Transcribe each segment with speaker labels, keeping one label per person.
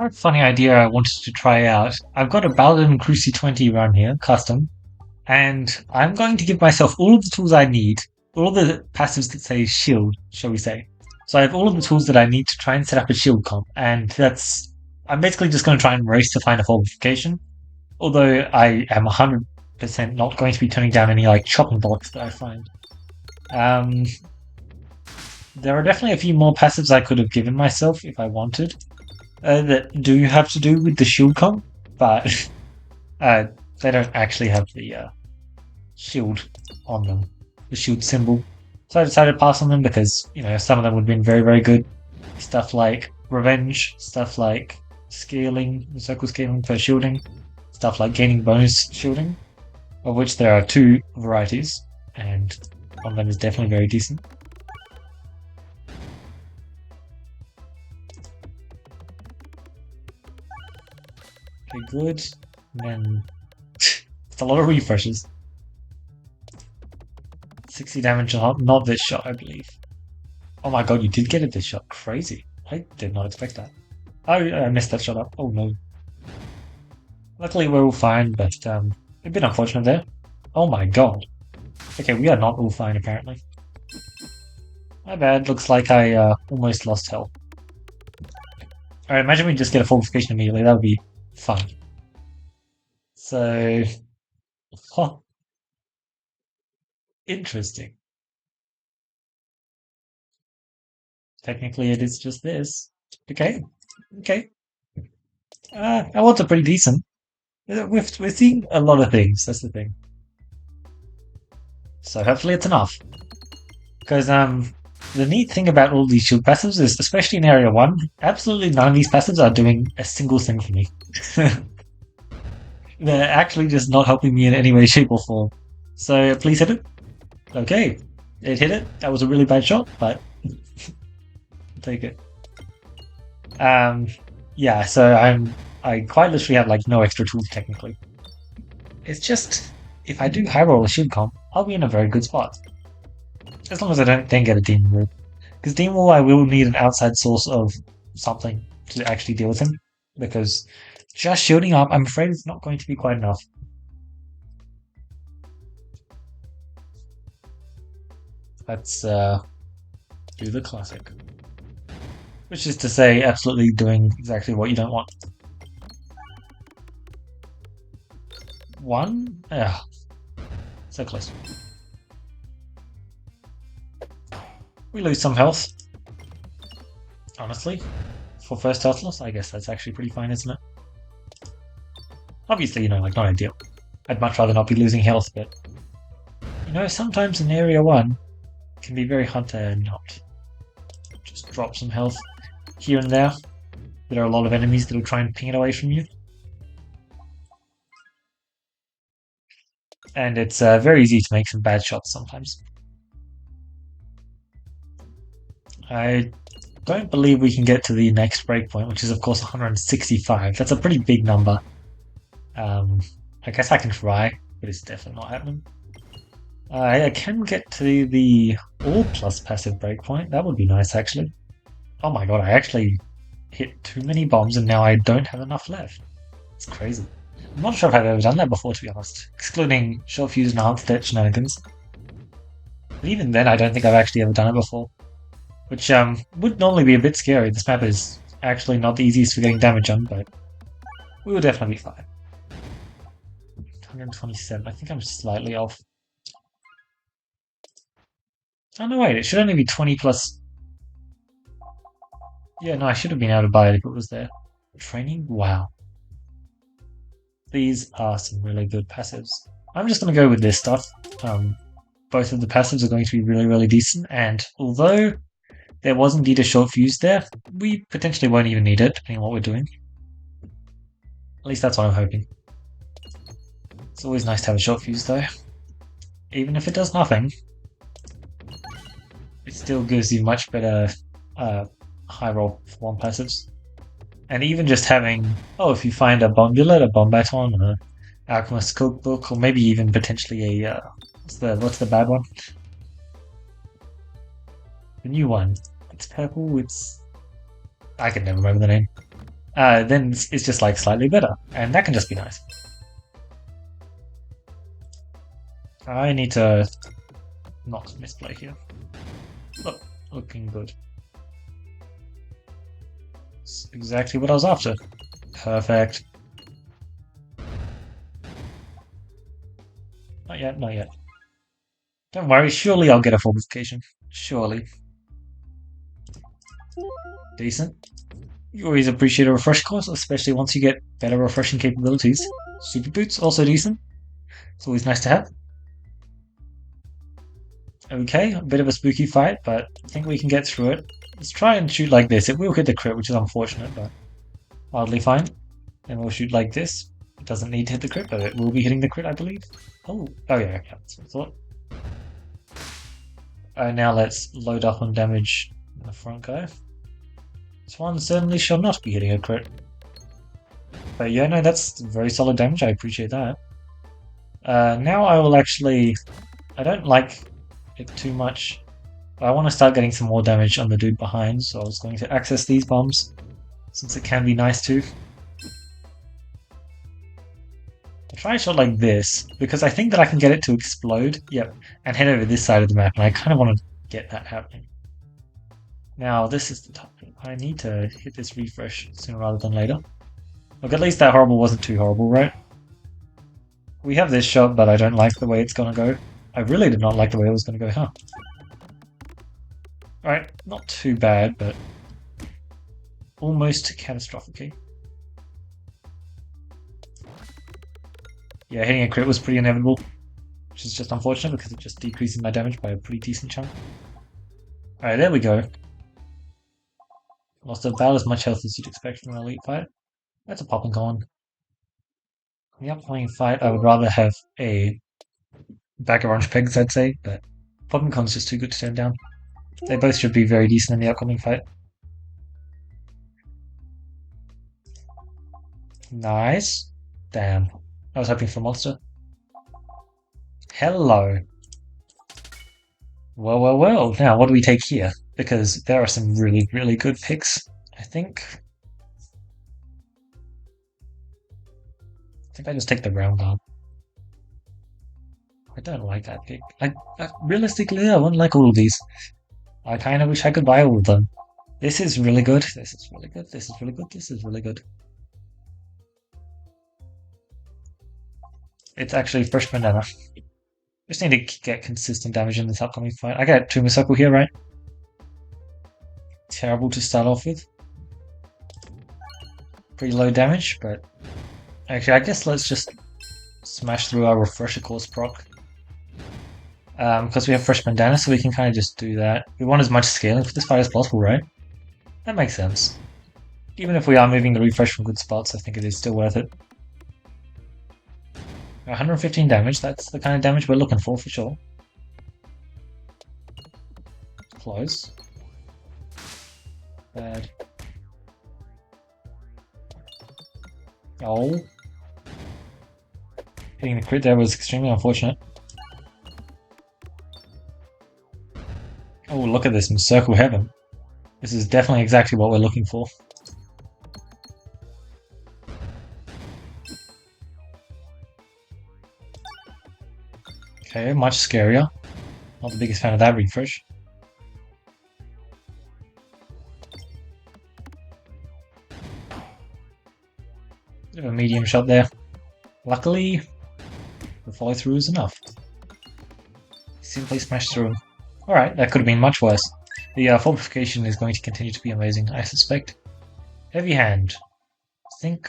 Speaker 1: Quite funny idea I wanted to try out. I've got a Paladin Cruci 20 run here, custom, and I'm going to give myself all of the tools I need, all the passives that say shield, shall we say. So I have all of the tools that I need to try and set up a shield comp, and I'm basically just going to try and race to find a fortification. Although I am 100% not going to be turning down any like chopping blocks that I find. Um, there are definitely a few more passives I could have given myself if I wanted that do have to do with the shield comp, but uh, they don't actually have the shield on them, the shield symbol. So I decided to pass on them because, some of them would have been very, very good. Stuff like Revenge, stuff like scaling, circle scaling for shielding, stuff like gaining bonus shielding, of which there are two varieties, and one of them is definitely very decent. Okay, good. And then it's a lot of refreshes. 60 damage, not this shot, I believe. Oh my god, you did get it this shot. Crazy. I did not expect that. I messed that shot up. Oh no. Luckily we're all fine, but a bit unfortunate there. Oh my god. Okay, we are not all fine apparently. My bad, looks like I almost lost health. Alright, imagine we just get a fortification immediately, that would be fun. So... Huh. Interesting. Technically it is just this. Okay, okay. Our odds are pretty decent. We're seeing a lot of things, that's the thing. So hopefully it's enough. Because the neat thing about all these shield passives is, especially in Area 1, absolutely none of these passives are doing a single thing for me. They're actually just not helping me in any way, shape, or form. So please hit it. Okay, it hit it. That was a really bad shot, but I'll take it. Yeah, so I quite literally have like no extra tools technically. It's just if I do high roll a shield comp, I'll be in a very good spot. As long as I don't then get a demon rule. Because demon rule I will need an outside source of something to actually deal with him. Because just shielding up, I'm afraid it's not going to be quite enough. Let's do the classic. Which is to say, absolutely doing exactly what you don't want. One? Ugh. So close. We lose some health. Honestly. For first health loss, I guess that's actually pretty fine, isn't it? Obviously, like not ideal. I'd much rather not be losing health, but sometimes in Area 1 it can be very hard to not just drop some health here and there. There are a lot of enemies that will try and ping it away from you. And it's very easy to make some bad shots sometimes. I don't believe we can get to the next breakpoint, which is of course 165. That's a pretty big number. I guess I can try, but it's definitely not happening. I can get to the all plus passive breakpoint. That would be nice, actually. Oh my god, I actually hit too many bombs and now I don't have enough left. It's crazy. I'm not sure if I've ever done that before, to be honest. Excluding short fuse and arm step shenanigans. But even then, I don't think I've actually ever done it before. Which would normally be a bit scary. This map is actually not the easiest for getting damage on, but we will definitely be fine. 127. I think I'm slightly off. Oh no, wait, it should only be 20 plus. Yeah, no, I should have been able to buy it if it was there. Training? Wow. These are some really good passives. I'm just going to go with this stuff. Both of the passives are going to be really, really decent, and although there was indeed a short fuse there, we potentially won't even need it, depending on what we're doing. At least that's what I'm hoping. It's always nice to have a short fuse, though. Even if it does nothing, it still gives you much better high roll for one passives. And even just having, if you find a Bombullet, a Bombaton, or an Alchemist's Cookbook, or maybe even potentially a, what's the bad one? The new one. It's purple, I can never remember the name. then it's just like slightly better, and that can just be nice. I need to not misplay here. Look, looking good. It's exactly what I was after. Perfect. Not yet, not yet. Don't worry, surely I'll get a fortification. Surely. Decent. You always appreciate a refresh course, especially once you get better refreshing capabilities. Super boots, also decent. It's always nice to have. Okay, a bit of a spooky fight, but I think we can get through it. Let's try and shoot like this. It will hit the crit, which is unfortunate, but mildly fine. And we'll shoot like this. It doesn't need to hit the crit, but it will be hitting the crit, I believe. Oh yeah, that's what I thought. Now let's load up on damage in the front guy. This one certainly shall not be hitting a crit. But yeah, no, that's very solid damage. I appreciate that. Now I will actually... I don't like it too much. But I want to start getting some more damage on the dude behind, so I was going to access these bombs, since it can be nice too. I'll try a shot like this, because I think that I can get it to explode, yep, and head over this side of the map, and I kind of want to get that happening. Now, this is the time. I need to hit this refresh sooner rather than later. Look, at least that horrible wasn't too horrible, right? We have this shot, but I don't like the way it's gonna go. I really did not like the way it was gonna go, huh? Alright, not too bad, but almost catastrophic. Yeah, hitting a crit was pretty inevitable, which is just unfortunate because it just decreases my damage by a pretty decent chunk. Alright, there we go. Lost about as much health as you'd expect from an elite fight. That's a popping con. In the upcoming fight, I would rather have a bag of orange pegs, I'd say, but popping con's just too good to turn down. They both should be very decent in the upcoming fight. Nice. Damn. I was hoping for a monster. Hello. Well. Now, what do we take here? Because there are some really, really good picks, I think. I think I just take the ground guard. I don't like that pick. Realistically, I wouldn't like all of these. I kind of wish I could buy all of them. This is really good. This is really good. This is really good. This is really good. It's actually fresh banana. Just need to get consistent damage in this upcoming fight. I get 2 muscircle here, right? Terrible to start off with. Pretty low damage, but actually I guess let's just smash through our refresher course proc. Because we have fresh bandana, so we can kind of just do that. We want as much scaling for this fight as possible, right? That makes sense. Even if we are moving the refresh from good spots, I think it is still worth it. 115 damage, that's the kind of damage we're looking for sure. Close. Bad. Oh. Hitting the crit there was extremely unfortunate. Oh, look at this, Muscircle Heaven. This is definitely exactly what we're looking for. Okay, much scarier. Not the biggest fan of that refresh. Bit of a medium shot there. Luckily, the follow through is enough. Simply smash through him. Alright, that could have been much worse. The Forbification is going to continue to be amazing, I suspect. Heavy Hand. I think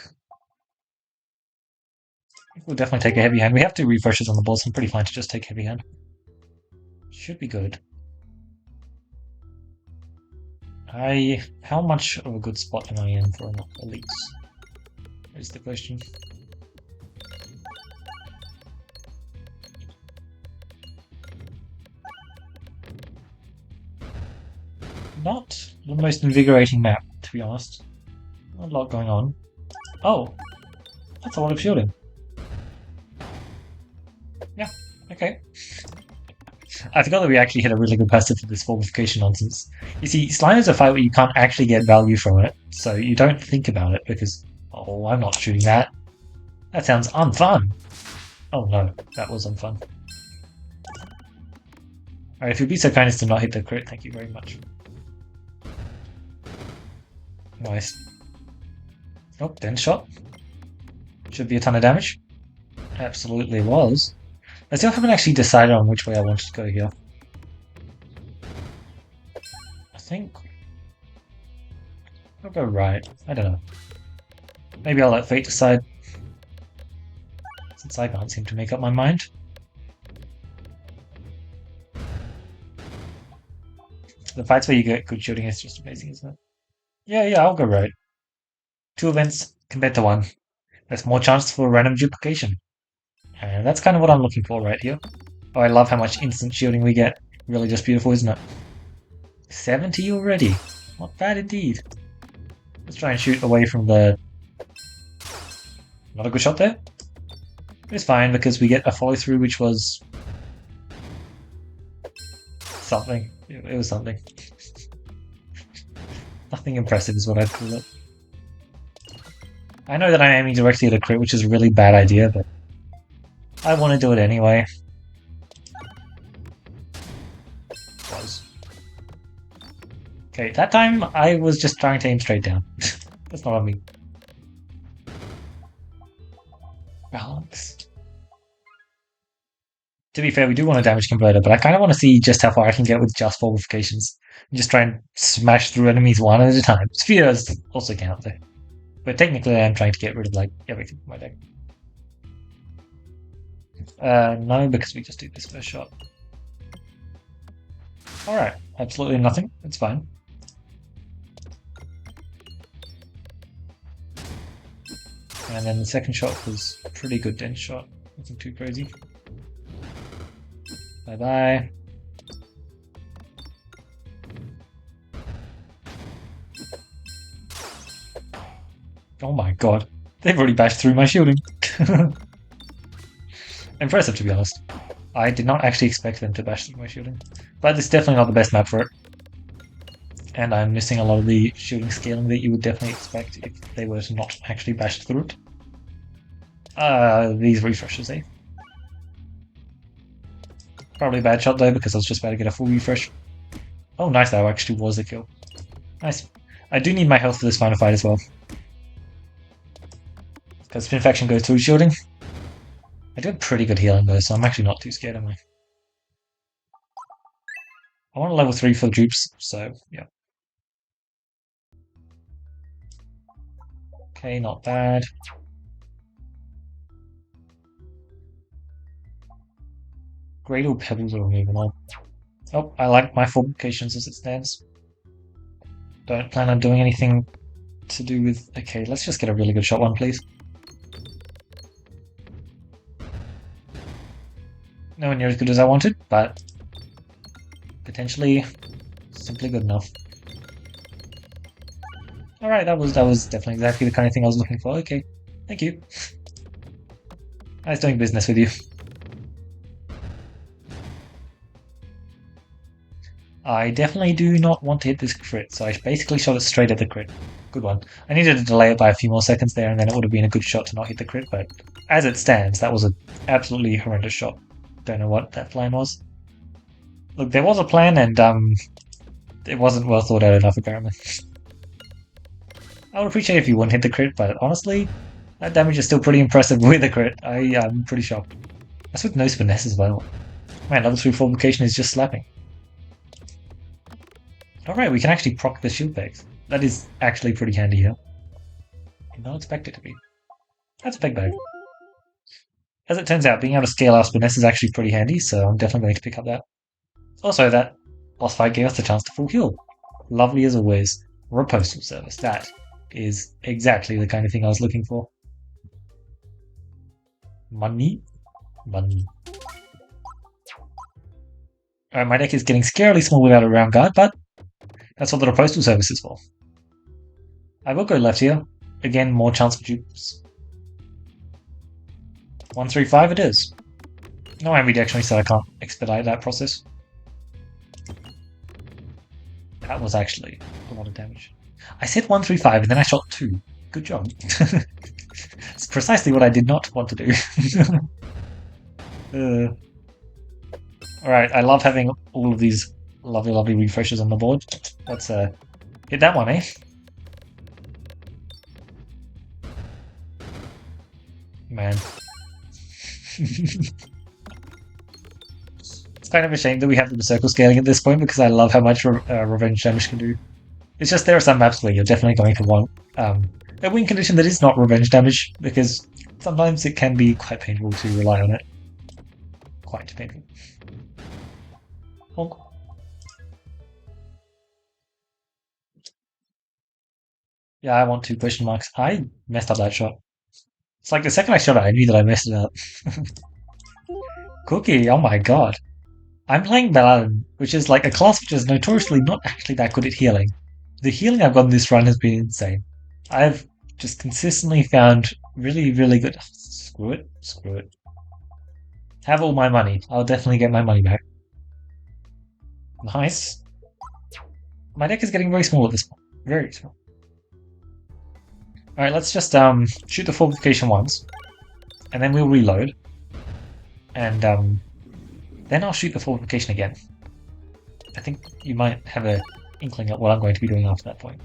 Speaker 1: we'll definitely take a Heavy Hand. We have 2 refreshes on the board, so I'm pretty fine to just take Heavy Hand. Should be good. How much of a good spot am I in for an elites? Is the question. Not the most invigorating map, to be honest. Not a lot going on. Oh! That's a lot of shielding. Yeah, okay. I forgot that we actually hit a really good passive for this fortification nonsense. You see, slime is a fight where you can't actually get value from it, so you don't think about it because, oh, I'm not shooting that. That sounds unfun. Oh no, that was unfun. Alright, if you'd be so kind as to not hit the crit, thank you very much. Nice. Oh, dense shot. Should be a ton of damage. Absolutely was. I still haven't actually decided on which way I wanted to go here. I think I'll go right. I don't know. Maybe I'll let fate decide. Since I can't seem to make up my mind. The fights where you get good shooting is just amazing, isn't it? Yeah, I'll go right. 2 events compared to 1. There's more chance for random duplication. And that's kind of what I'm looking for right here. Oh, I love how much instant shielding we get. Really just beautiful, isn't it? 70 already. Not bad indeed. Let's try and shoot away from the... Not a good shot there. It's fine because we get a follow through which was... something. It was something. Nothing impressive is what I'd call it. I know that I'm aiming directly at a crit, which is a really bad idea, but I want to do it anyway. Okay, that time I was just trying to aim straight down. That's not on me. Balance. To be fair, we do want a damage converter, but I kind of want to see just how far I can get with just fortifications. Just try and smash through enemies one at a time. Spheres also count though. But technically I'm trying to get rid of like everything from my deck. No, because we just do this first shot. Alright, absolutely nothing. It's fine. And then the second shot was a pretty good dense shot. Nothing too crazy. Bye bye. Oh my god. They've already bashed through my shielding. Impressive, to be honest. I did not actually expect them to bash through my shielding. But it's definitely not the best map for it. And I'm missing a lot of the shooting scaling that you would definitely expect if they were to not actually bash through it. These refreshes, eh? Probably a bad shot though, because I was just about to get a full refresh. Oh nice, that actually was a kill. Nice. I do need my health for this final fight as well. Because Finfaction goes through shielding. I do have pretty good healing though, so I'm actually not too scared, am I? I want a level 3 for the dupes, so yeah. Okay, not bad. Gradle pebbles are moving on. Oh, I like my fortifications as it stands. Don't plan on doing anything to do with... Okay, let's just get a really good shot one, please. Nowhere near as good as I wanted, but potentially simply good enough. Alright, that was definitely exactly the kind of thing I was looking for. Okay, thank you. Nice doing business with you. I definitely do not want to hit this crit, so I basically shot it straight at the crit. Good one. I needed to delay it by a few more seconds there, and then it would have been a good shot to not hit the crit, but as it stands, that was an absolutely horrendous shot. Don't know what that plan was. Look, there was a plan, and it wasn't well thought out enough, apparently. I would appreciate if you wouldn't hit the crit, but honestly, that damage is still pretty impressive with the crit. I'm pretty shocked. That's with no finesse as well. Man, level 3 fortification is just slapping. Alright, we can actually proc the shield pegs. That is actually pretty handy here. Did not expect it to be. That's a peg bag. As it turns out, being able to scale our finesse is actually pretty handy, so I'm definitely going to pick up that. Also, that boss fight gave us the chance to full heal. Lovely as always. Or a postal service. That is exactly the kind of thing I was looking for. Money? Money. Alright, my deck is getting scarily small without a round guard, but that's what the postal service is for. I will go left here. Again, more chance for dupes. 135 it is. No ambidextrony, so I can't expedite that process. That was actually a lot of damage. I said 135 and then I shot 2. Good job. It's precisely what I did not want to do. Alright, I love having all of these lovely refreshes on the board. Let's hit that one, eh? Man. It's kind of a shame that we have the circle scaling at this point because I love how much revenge damage can do. It's just there are some maps where you're definitely going to want a win condition that is not revenge damage because sometimes it can be quite painful to rely on it. Quite painful. Honk. Yeah, I want 2 question marks. I messed up that shot. It's like the second I shot it, I knew that I messed it up. Cookie, oh my god. I'm playing Paladin, which is like a class which is notoriously not actually that good at healing. The healing I've gotten this run has been insane. I've just consistently found really good. Screw it. Screw it. Have all my money. I'll definitely get my money back. Nice. My deck is getting very small at this point. Very small. Alright, let's just shoot the Forbification once. And then we'll reload. And then I'll shoot the Forbification again. I think you might have an inkling at what I'm going to be doing after that point.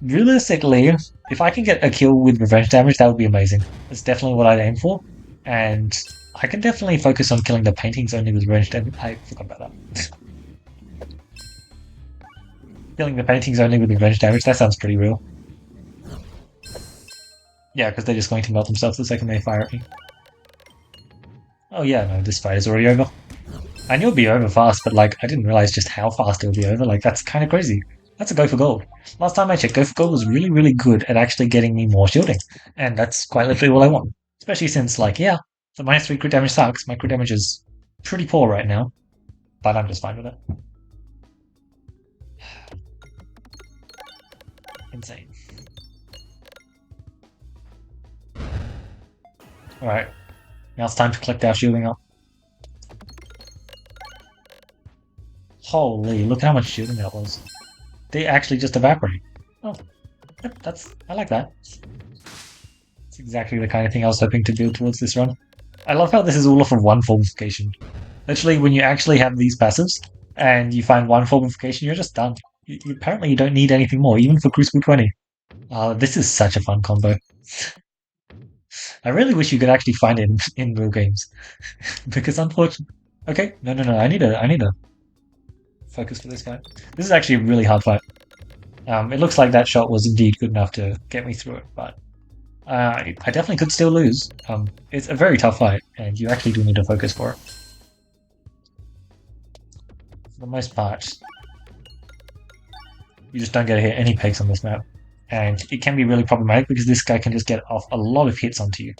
Speaker 1: Realistically, if I can get a kill with revenge damage, that would be amazing. That's definitely what I'd aim for. And I can definitely focus on killing the paintings only with revenge damage. I forgot about that. Killing the paintings only with revenge damage, that sounds pretty real. Yeah, because they're just going to melt themselves the second they fire at me. Oh yeah, no, this fight is already over. I knew it'd be over fast, but like, I didn't realize just how fast it would be over. Like, that's kind of crazy. That's a go for gold. Last time I checked, go for gold was really good at actually getting me more shielding. And that's quite literally what I want. Especially since, like, yeah, the -3 crit damage sucks. My crit damage is pretty poor right now. But I'm just fine with it. Insane. Alright. Now it's time to collect our shielding up. Holy, look how much shielding that was. They actually just evaporate. Oh, yep, I like that. It's exactly the kind of thing I was hoping to build towards this run. I love how this is all off of one fortification. Literally, when you actually have these passives, and you find one fortification, you're just done. Apparently you don't need anything more, even for Crucible 20. This is such a fun combo. I really wish you could actually find it in real games. Because unfortunately... Okay, no, I need a focus for this guy. This is actually a really hard fight. It looks like that shot was indeed good enough to get me through it, but I definitely could still lose. It's a very tough fight, and you actually do need to focus for it. For the most part, you just don't get to hit any pegs on this map. And it can be really problematic because this guy can just get off a lot of hits onto you,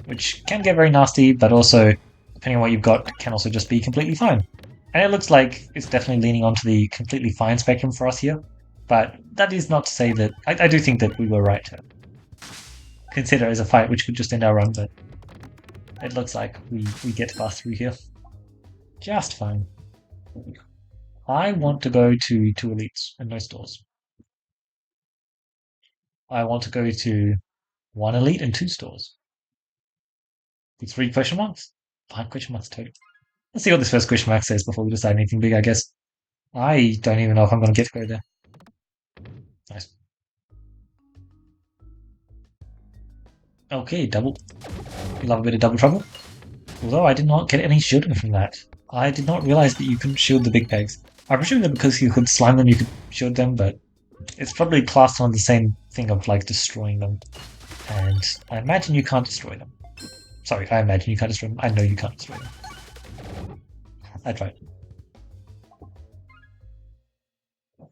Speaker 1: which can get very nasty, but also, depending on what you've got, can also just be completely fine. And it looks like it's definitely leaning onto the completely fine spectrum for us here, but that is not to say that... I do think that we were right to consider it as a fight which could just end our run, but it looks like we get to pass through here. Just fine. I want to go to 2 elites and no stores. I want to go to 1 elite and 2 stores. With 3 question marks? 5 question marks too. Let's see what this first question mark says before we decide anything big, I guess. I don't even know if I'm going to get to go there. Nice. Okay, double. You love a bit of double trouble. Although I did not get any shielding from that. I did not realize that you couldn't shield the big pegs. I presume that because you could slime them, you could shield them, but it's probably classed on the same thing of like destroying them. And I imagine you can't destroy them. Sorry, I imagine you can't destroy them. I know you can't destroy them. I tried.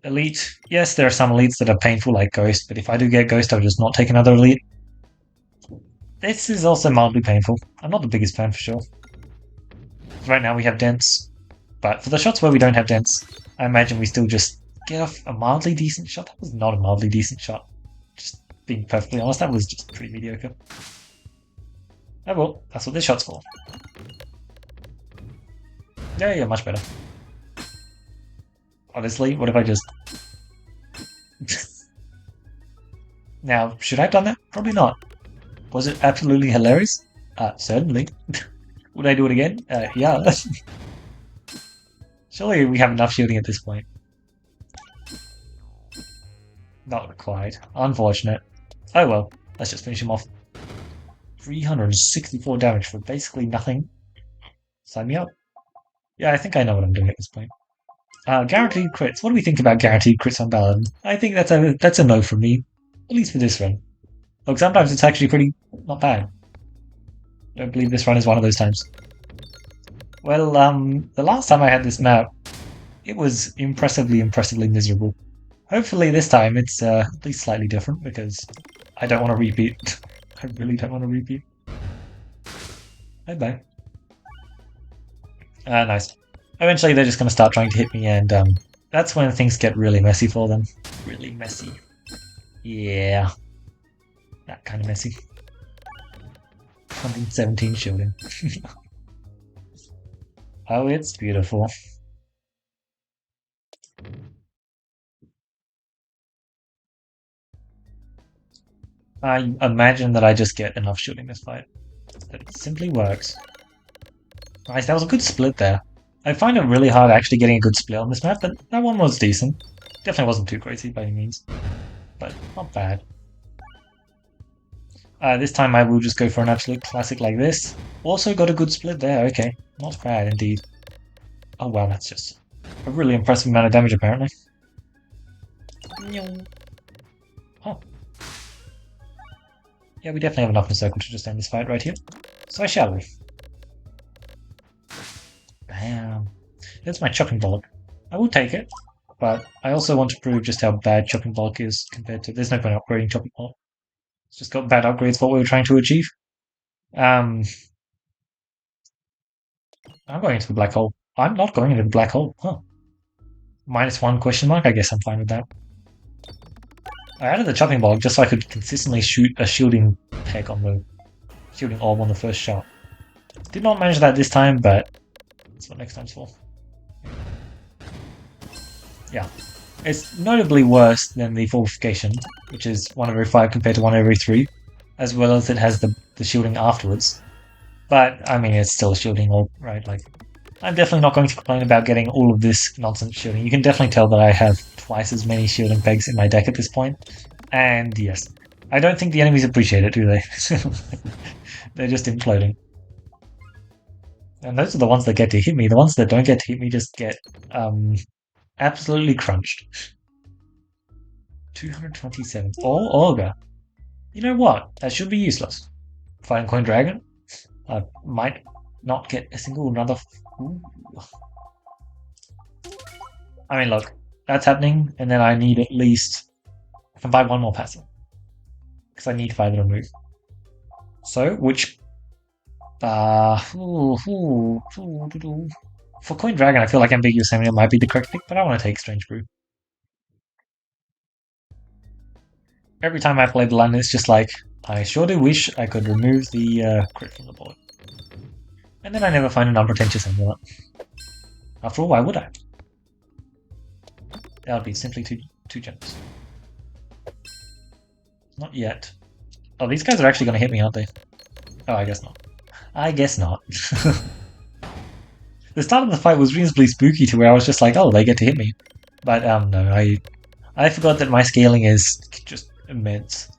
Speaker 1: Elite. Yes, there are some elites that are painful like Ghost, but if I do get Ghost, I'll just not take another elite. This is also mildly painful. I'm not the biggest fan for sure. Right now we have Dense, but for the shots where we don't have Dense, I imagine we still just get off a mildly decent shot. That was not a mildly decent shot. Just being perfectly honest, that was just pretty mediocre. Oh well, that's what this shot's for. Yeah, much better. Honestly, what if I just... Now, should I have done that? Probably not. Was it absolutely hilarious? Certainly. Would I do it again? Yeah. Surely we have enough shielding at this point. Not quite. Unfortunate. Oh well, let's just finish him off. 364 damage for basically nothing. Sign me up. Yeah, I think I know what I'm doing at this point. Guaranteed crits. What do we think about guaranteed crits on Baladin? I think that's a no from me. At least for this run. Look, sometimes it's actually pretty not bad. Don't believe this run is one of those times. Well, the last time I had this map, it was impressively miserable. Hopefully this time it's at least slightly different because I don't want to repeat. I really don't want to repeat. Bye-bye. Nice. Eventually they're just going to start trying to hit me and that's when things get really messy for them. Really messy. Yeah. That kind of messy. 117 shielding. Oh, it's beautiful. I imagine that I just get enough shielding this fight. It simply works. Nice, that was a good split there. I find it really hard actually getting a good split on this map, but that one was decent. Definitely wasn't too crazy by any means, but not bad. This time I will just go for an absolute classic like this. Also got a good split there, okay. Not bad indeed. Oh wow, that's just a really impressive amount of damage apparently. Oh. Yeah, we definitely have enough muscircle to just end this fight right here. So shall we? Bam. That's my chopping block. I will take it, but I also want to prove just how bad chopping block is compared to... There's no point upgrading chopping block. It's just got bad upgrades for what we were trying to achieve. I'm going into the black hole. I'm not going into the black hole. Huh. -1 question mark? I guess I'm fine with that. I added the chopping block just so I could consistently shoot a shielding peg on the shielding orb on the first shot. Did not manage that this time, but that's what next time's for. Yeah. It's notably worse than the Forbification, which is 1 every 5 compared to 1 every 3, as well as it has the shielding afterwards. But, I mean, it's still a shielding orb, right? Like, I'm definitely not going to complain about getting all of this nonsense shielding. You can definitely tell that I have twice as many shielding pegs in my deck at this point. And yes, I don't think the enemies appreciate it, do they? They're just imploding. And those are the ones that get to hit me. The ones that don't get to hit me just get absolutely crunched. 227. Oh, Olga. You know what? That should be useless. Fighting Coin Dragon? I might not get a single another... Ooh. I mean, look. That's happening, and then I need at least... I can buy one more passive. Because I need 5 little move. So, which... For Coin Dragon, I feel like Ambiguous Eminence might be the correct pick, but I want to take Strange Brew. Every time I play the line, it's just like, I sure do wish I could remove the crit from the board. And then I never find an unpretentious amulet. After all, why would I? That would be simply too generous. Not yet. Oh, these guys are actually going to hit me, aren't they? Oh, I guess not. I guess not. The start of the fight was reasonably spooky to where I was just like, oh, they get to hit me. But no, I forgot that my scaling is just immense.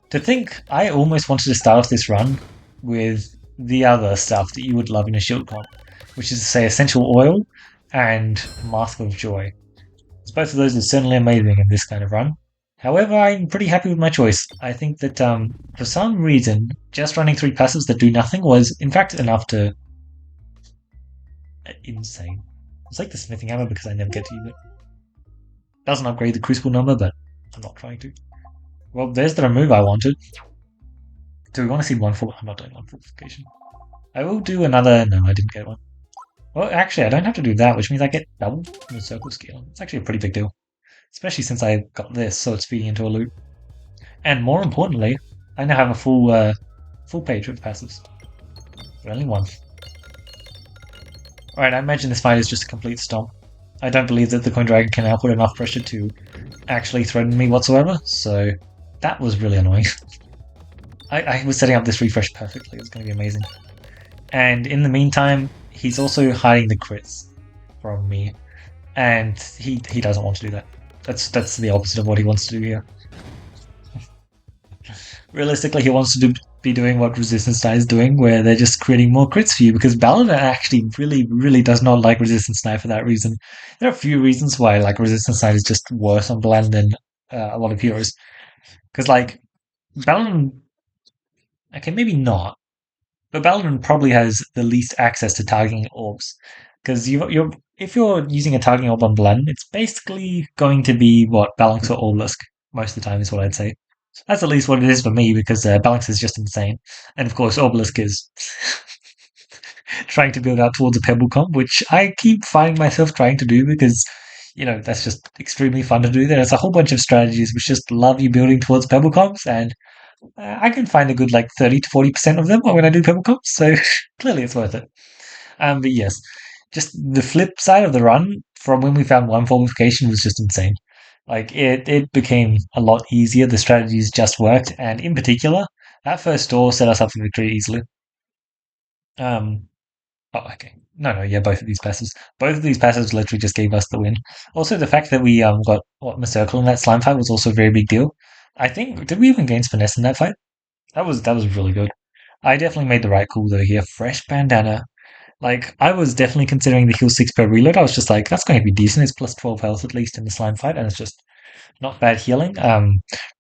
Speaker 1: To think, I almost wanted to start off this run with the other stuff that you would love in a shield comp, which is to say Essential Oil and Mask of Joy. Both of those are certainly amazing in this kind of run. However, I'm pretty happy with my choice. I think that for some reason, just running 3 passives that do nothing was in fact enough to... Insane. It's like the smithing hammer because I never get to use it. Doesn't upgrade the crucible number, but I'm not trying to. Well, there's the remove I wanted. Do we want to see one for... I'm not doing one fortification. I will do another... No, I didn't get one. Well, actually, I don't have to do that, which means I get double the circle scale. It's actually a pretty big deal. Especially since I got this, so it's feeding into a loop. And more importantly, I now have a full page with passives. But only one. Alright, I imagine this fight is just a complete stomp. I don't believe that the Coin Dragon can output enough pressure to actually threaten me whatsoever, so that was really annoying. I was setting up this refresh perfectly, it was going to be amazing. And in the meantime, he's also hiding the crits from me, and he doesn't want to do that. That's the opposite of what he wants to do here. Realistically, he wants to be doing what Resistance Knight is doing, where they're just creating more crits for you, because Baladin actually really does not like Resistance Knight for that reason. There are a few reasons why like Resistance Knight is just worse on Baladin than a lot of heroes. Because like Baladin, okay, maybe not, but Baladin probably has the least access to targeting orbs. Because you're if you're using a targeting orb on Baladin, it's basically going to be what Balance or Obelisk most of the time is what I'd say. That's at least what it is for me because Balance is just insane, and of course Obelisk is trying to build out towards a pebble comp, which I keep finding myself trying to do because that's just extremely fun to do. There's a whole bunch of strategies which just love you building towards pebble comps, and I can find a good like 30 to 40% of them when I do pebble comps. So clearly it's worth it. But yes, just the flip side of the run from when we found one fortification was just insane. Like it became a lot easier. The strategies just worked, and in particular, that first door set us up for victory easily. Um, oh, okay. No, yeah, both of these passes. Both of these passes literally just gave us the win. Also, the fact that we got what muscircle in that slime fight was also a very big deal. I think did we even gain finesse in that fight? That was really good. I definitely made the right call though here. Fresh bandana. Like, I was definitely considering the heal 6 per reload. I was just like, that's going to be decent. It's plus 12 health at least in the slime fight, and it's just not bad healing.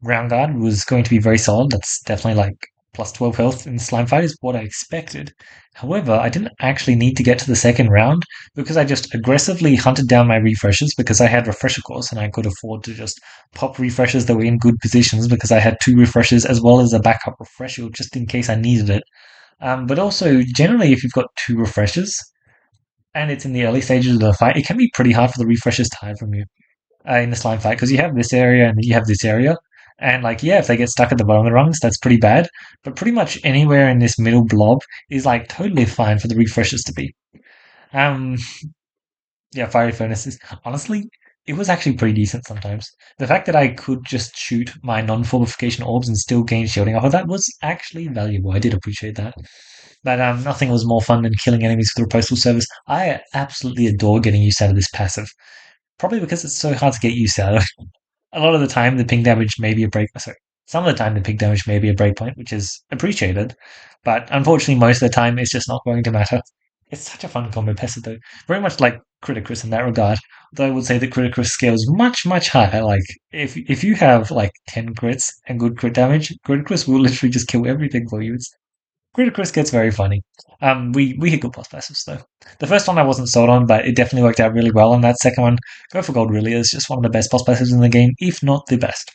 Speaker 1: Round guard was going to be very solid. That's definitely like plus 12 health in the slime fight is what I expected. However, I didn't actually need to get to the second round because I just aggressively hunted down my refreshers because I had refresher cores and I could afford to just pop refreshers that were in good positions because I had two refreshers as well as a backup refresher just in case I needed it. But also, generally, if you've got two refreshers and it's in the early stages of the fight, it can be pretty hard for the refreshers to hide from you in the slime fight because you have this area and you have this area. And like, yeah, if they get stuck at the bottom of the rungs, that's pretty bad. But pretty much anywhere in this middle blob is like totally fine for the refreshers to be. Um, yeah, fiery furnaces. Honestly, it was actually pretty decent sometimes. The fact that I could just shoot my non-fortification orbs and still gain shielding off of that was actually valuable. I did appreciate that. But nothing was more fun than killing enemies through postal service. I absolutely adore getting used out of this passive. Probably because it's so hard to get used out of. A lot of the time, the ping damage may be a break. Sorry, some of the time the ping damage may be a breakpoint, which is appreciated. But unfortunately, most of the time, it's just not going to matter. It's such a fun combo passive, though. Very much like Criticus in that regard. Though I would say that Criticus scales much higher. Like if you have like 10 crits and good crit damage, Criticus will literally just kill everything for you. It's Ludacris gets very funny. We hit good boss passives though. The first one I wasn't sold on, but it definitely worked out really well. And that second one, go for gold really is just one of the best boss passives in the game, if not the best.